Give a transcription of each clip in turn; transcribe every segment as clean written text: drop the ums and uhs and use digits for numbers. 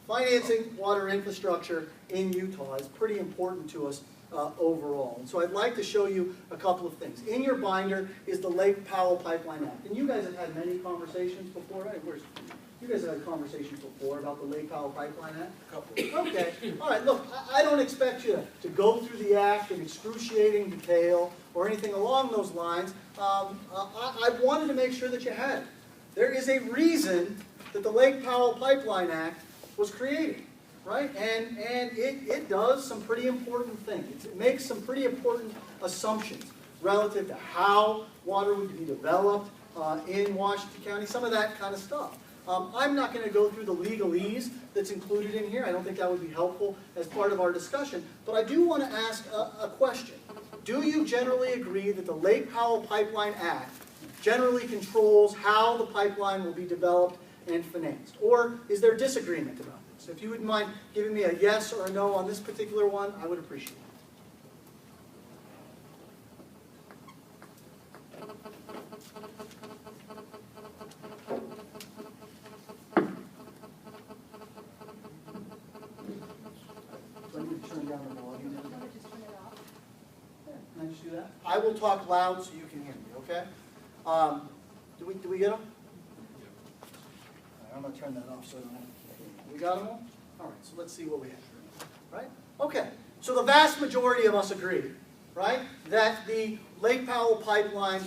financing water infrastructure in Utah is pretty important to us overall. And so I'd like to show you a couple of things. In your binder is the Lake Powell Pipeline Act. And you guys have had many conversations before, right? You guys have had conversations before about the Lake Powell Pipeline Act? A couple. Okay. All right, look, I don't expect you to go through the act in excruciating detail or anything along those lines. I wanted to make sure that you had it. There is a reason that the Lake Powell Pipeline Act was created, right? And it does some pretty important things. It makes some pretty important assumptions relative to how water would be developed in Washington County, some of that kind of stuff. I'm not going to go through the legalese that's included in here. I don't think that would be helpful as part of our discussion. But I do want to ask a question. Do you generally agree that the Lake Powell Pipeline Act generally controls how the pipeline will be developed and financed? Or is there disagreement about this? If you wouldn't mind giving me a yes or a no on this particular one, I would appreciate it. Can I just do that? I will talk loud so you can hear me, okay? Do we get them? I'm going to turn that off so I don't have to. We got them all? All right, so let's see what we have. Right? Okay, so the vast majority of us agree, right, that the Lake Powell Pipeline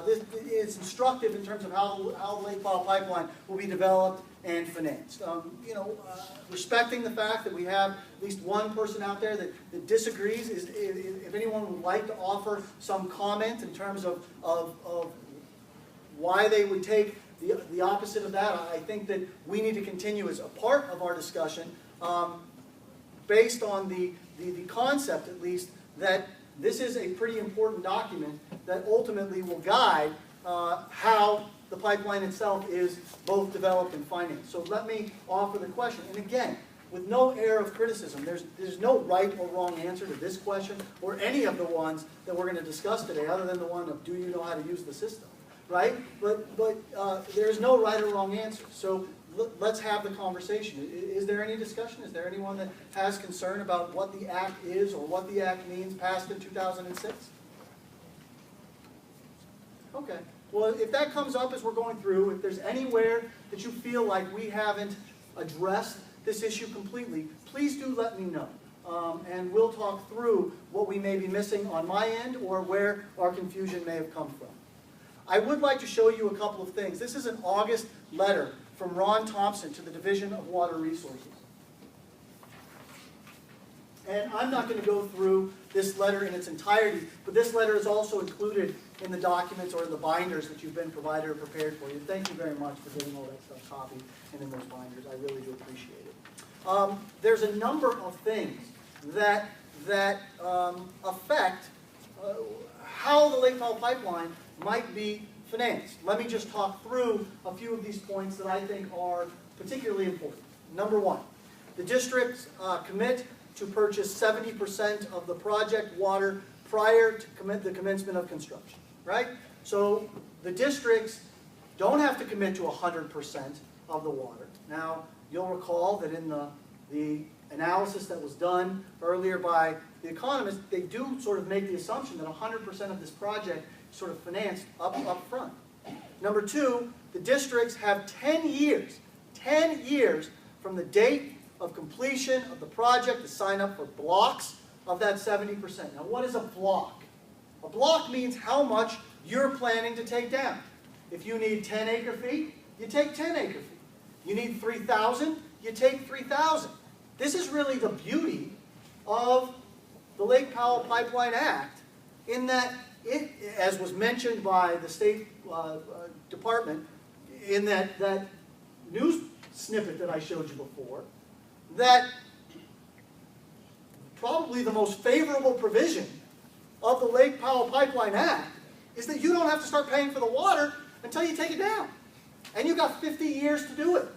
this is instructive in terms of how the Lake Powell Pipeline will be developed and financed. Respecting the fact that we have at least one person out there that disagrees, if anyone would like to offer some comment in terms of why they would take the opposite of that, I think that we need to continue as a part of our discussion based on the concept, at least, that this is a pretty important document that ultimately will guide how the pipeline itself is both developed and financed. So let me offer the question. And again, with no air of criticism, there's no right or wrong answer to this question or any of the ones that we're going to discuss today, other than the one of do you know how to use the system, right? But there's no right or wrong answer. So let's have the conversation. Is there any discussion? Is there anyone that has concern about what the act is or what the act means passed in 2006? Okay. Well, if that comes up as we're going through, if there's anywhere that you feel like we haven't addressed this issue completely, please do let me know. And we'll talk through what we may be missing on my end or where our confusion may have come from. I would like to show you a couple of things. This is an August letter from Ron Thompson to the Division of Water Resources. And I'm not going to go through this letter in its entirety, but this letter is also included in the documents or in the binders that you've been provided or prepared for you. Thank you very much for getting all that stuff copied and in those binders. I really do appreciate it. There's a number of things that affect how the Lake Powell Pipeline might be financed. Let me just talk through a few of these points that I think are particularly important. Number one, the districts commit to purchase 70% of the project water prior to the commencement of construction, right? So the districts don't have to commit to 100% of the water. Now, you'll recall that in the analysis that was done earlier by the economists, they do sort of make the assumption that 100% of this project is sort of financed up front. Number two, the districts have 10 years from the date of completion of the project to sign up for blocks of that 70%. Now, what is a block? A block means how much you're planning to take down. If you need 10 acre-feet, you take 10 acre-feet. You need 3,000, you take 3,000. This is really the beauty of the Lake Powell Pipeline Act, in that it, as was mentioned by the State Department in that news snippet that I showed you before, that probably the most favorable provision of the Lake Powell Pipeline Act is that you don't have to start paying for the water until you take it down. And you've got 50 years to do it.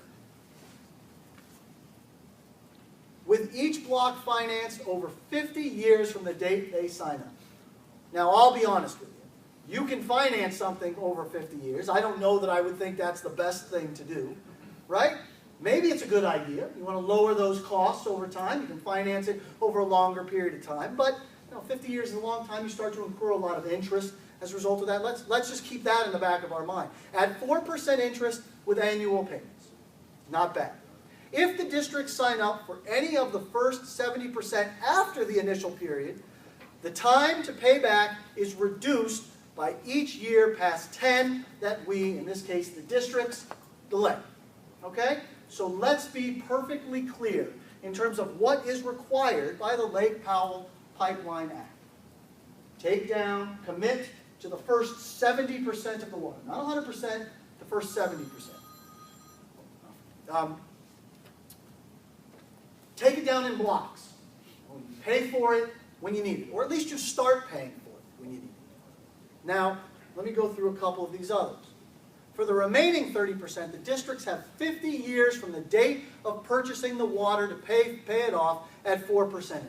With each block financed over 50 years from the date they sign up. Now, I'll be honest with you. You can finance something over 50 years. I don't know that I would think that's the best thing to do, right? Maybe it's a good idea. You want to lower those costs over time. You can finance it over a longer period of time. But 50 years is a long time. You start to incur a lot of interest as a result of that. Let's just keep that in the back of our mind. At 4% interest with annual payments. Not bad. If the districts sign up for any of the first 70% after the initial period, the time to pay back is reduced by each year past 10 that we, in this case the districts, delay. Okay? So let's be perfectly clear in terms of what is required by the Lake Powell Pipeline Act. Take down, commit to the first 70% of the water. Not 100%, the first 70%. Take it down in blocks. You pay for it when you need it. Or at least you start paying for it when you need it. Now, let me go through a couple of these others. For the remaining 30%, the districts have 50 years from the date of purchasing the water to pay it off at 4% interest.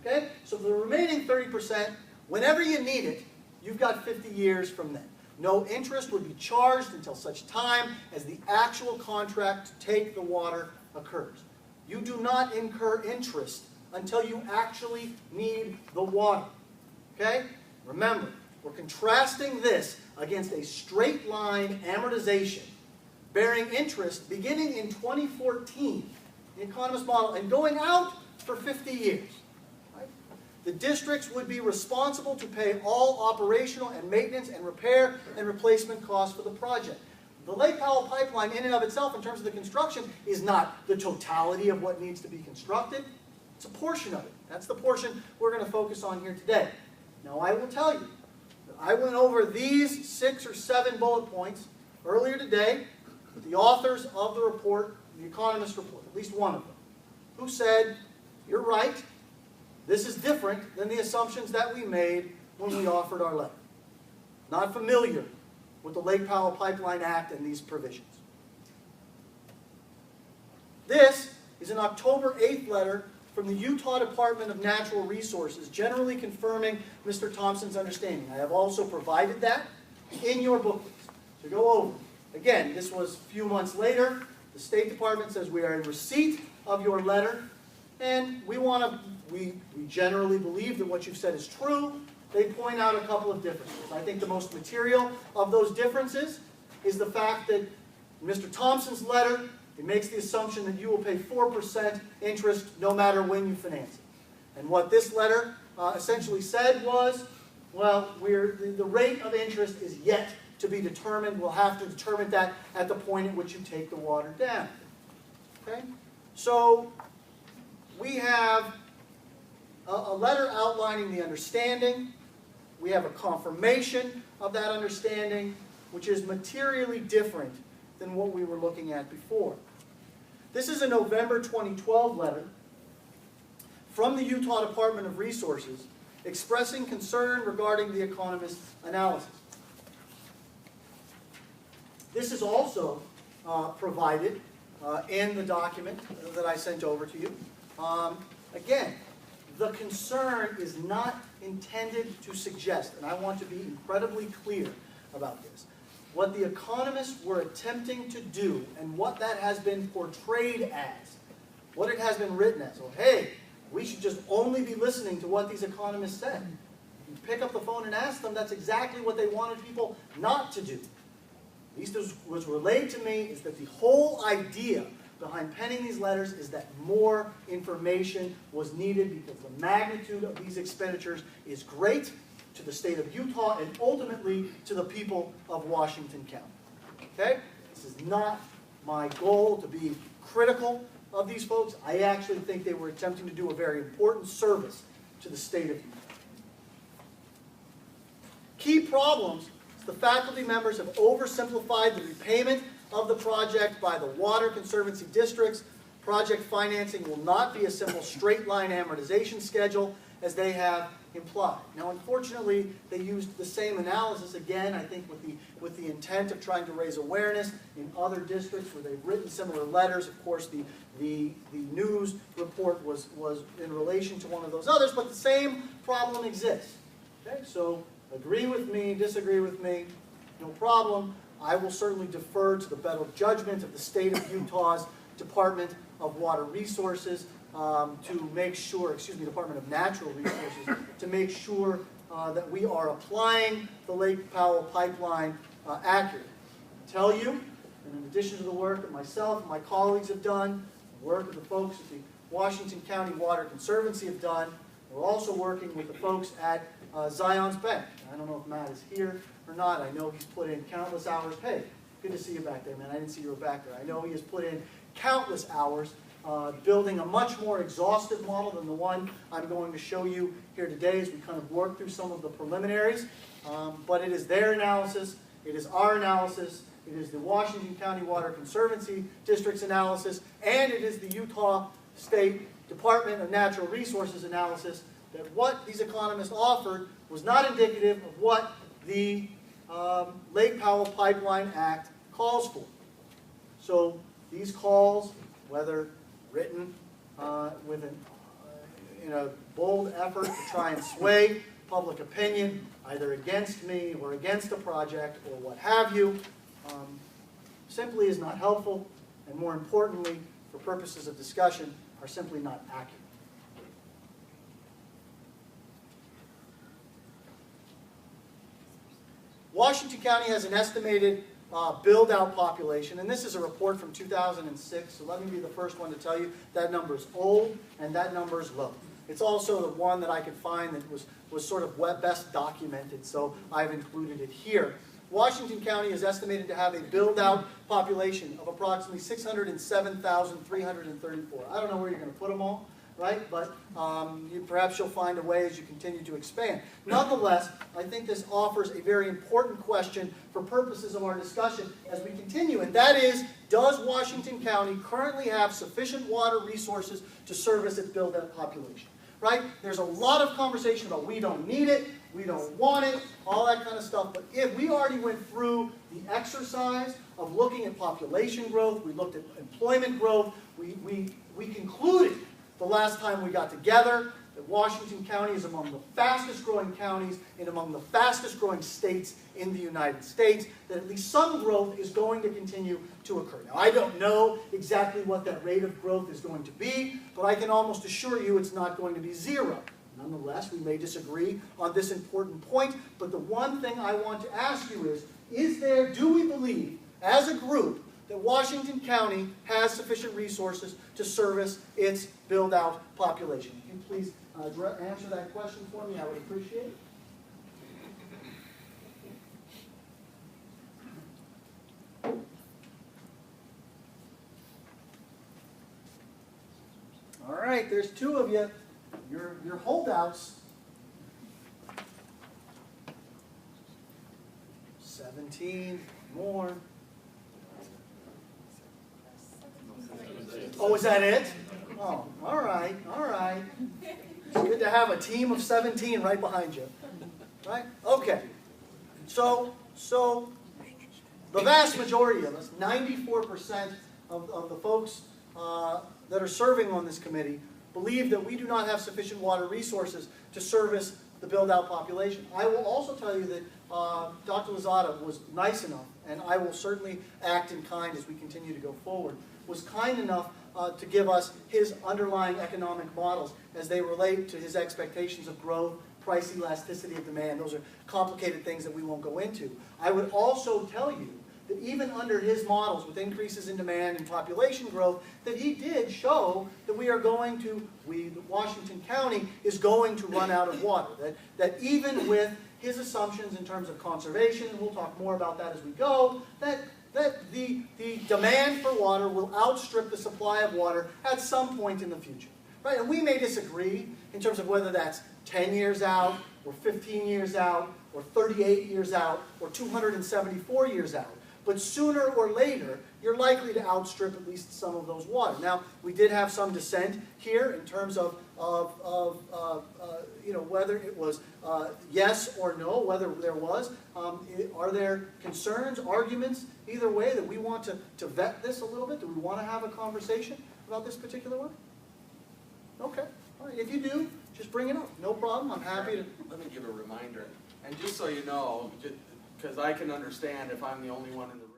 Okay? So for the remaining 30%, whenever you need it, you've got 50 years from then. No interest would be charged until such time as the actual contract to take the water occurs. You do not incur interest until you actually need the water. Okay? Remember, we're contrasting this against a straight line amortization bearing interest beginning in 2014, the economist model, and going out for 50 years. Right? The districts would be responsible to pay all operational and maintenance and repair and replacement costs for the project. The Lake Powell Pipeline in and of itself, in terms of the construction, is not the totality of what needs to be constructed. It's a portion of it. That's the portion we're going to focus on here today. Now, I will tell you, I went over these 6 or 7 bullet points earlier today with the authors of the report, the Economist report, at least one of them, who said, you're right, this is different than the assumptions that we made when we offered our letter. Not familiar with the Lake Powell Pipeline Act and these provisions. This is an October 8th letter from the Utah Department of Natural Resources, generally confirming Mr. Thompson's understanding. I have also provided that in your booklets to go over. Again, this was a few months later. The State Department says we are in receipt of your letter, and we generally believe that what you've said is true. They point out a couple of differences. I think the most material of those differences is the fact that in Mr. Thompson's letter, it makes the assumption that you will pay 4% interest no matter when you finance it. And what this letter essentially said was, well, the rate of interest is yet to be determined. We'll have to determine that at the point at which you take the water down. Okay? So we have a letter outlining the understanding. We have a confirmation of that understanding, which is materially different than what we were looking at before. This is a November 2012 letter from the Utah Department of Resources expressing concern regarding the Economist's analysis. This is also provided in the document that I sent over to you. Again, the concern is not intended to suggest, and I want to be incredibly clear about this, what the economists were attempting to do and what that has been portrayed as, what it has been written as. Oh, hey, we should just only be listening to what these economists said. You pick up the phone and ask them, that's exactly what they wanted people not to do. At least as was relayed to me is that the whole idea behind penning these letters is that more information was needed because the magnitude of these expenditures is great to the state of Utah and ultimately to the people of Washington County. Okay? This is not my goal to be critical of these folks. I actually think they were attempting to do a very important service to the state of Utah. Key problems is the faculty members have oversimplified the repayment of the project by the water conservancy districts. Project financing will not be a simple straight line amortization schedule as they have implied. Now, unfortunately, they used the same analysis again, I think with the intent of trying to raise awareness in other districts where they've written similar letters. Of course, the news report was in relation to one of those others, but the same problem exists. Okay, so agree with me, disagree with me, no problem. I will certainly defer to the better judgment of the state of Utah's Department of Water Resources to make sure, Department of Natural Resources, to make sure that we are applying the Lake Powell pipeline accurately. I tell you, and in addition to the work that myself and my colleagues have done, the work of the folks at the Washington County Water Conservancy have done, we're also working with the folks at Zion's Bank. I don't know if Matt is here or not. I know he's put in countless hours. Hey, good to see you back there, man. I didn't see you were back there. I know he has put in countless hours building a much more exhaustive model than the one I'm going to show you here today as we kind of work through some of the preliminaries. But it is their analysis, it is our analysis, it is the Washington County Water Conservancy District's analysis, and it is the Utah State Department of Natural Resources analysis that what these economists offered was not indicative of what the Lake Powell Pipeline Act calls for. So these calls, whether written in a bold effort to try and sway public opinion, either against me or against a project or what have you, simply is not helpful, and more importantly, for purposes of discussion, are simply not accurate. Washington County has an estimated build-out population, and this is a report from 2006, so let me be the first one to tell you that number is old and that number is low. It's also the one that I could find that was sort of best documented, so I've included it here. Washington County is estimated to have a build-out population of approximately 607,334. I don't know where you're going to put them all, right? But perhaps you'll find a way as you continue to expand. Nonetheless, I think this offers a very important question for purposes of our discussion as we continue, and that is, does Washington County currently have sufficient water resources to service its build-out population? Right? There's a lot of conversation about we don't need it, we don't want it, all that kind of stuff, but if we already went through the exercise of looking at population growth, we looked at employment growth, we concluded the last time we got together that Washington County is among the fastest growing counties and among the fastest growing states in the United States, that at least some growth is going to continue to occur. Now, I don't know exactly what that rate of growth is going to be, but I can almost assure you it's not going to be zero. Nonetheless, we may disagree on this important point, but the one thing I want to ask you is do we believe, as a group, that Washington County has sufficient resources to service its build-out population? Can you please answer that question for me? I would appreciate it. All right, there's two of you. You're holdouts. 17 more. Oh, is that it? Oh, all right, all right. It's good to have a team of 17 right behind you. Right? Okay. So the vast majority of us, 94% of the folks that are serving on this committee, believe that we do not have sufficient water resources to service the build-out population. I will also tell you that Dr. Lozada was nice enough, and I will certainly act in kind as we continue to go forward, was kind enough to give us his underlying economic models as they relate to his expectations of growth, price elasticity of demand. Those are complicated things that we won't go into. I would also tell you that even under his models with increases in demand and population growth, that he did show that Washington County is going to run out of water. That even with his assumptions in terms of conservation, and we'll talk more about that as we go, that the demand for water will outstrip the supply of water at some point in the future. Right? And we may disagree in terms of whether that's 10 years out, or 15 years out, or 38 years out, or 274 years out. But sooner or later, you're likely to outstrip at least some of those water. Now, we did have some dissent here in terms of whether it was yes or no, whether there was. Are there concerns, arguments, either way that we want to vet this a little bit? Do we want to have a conversation about this particular one? Okay. All right. If you do, just bring it up. No problem. I'm happy to. Let me give a reminder. And just so you know, because I can understand if I'm the only one in the room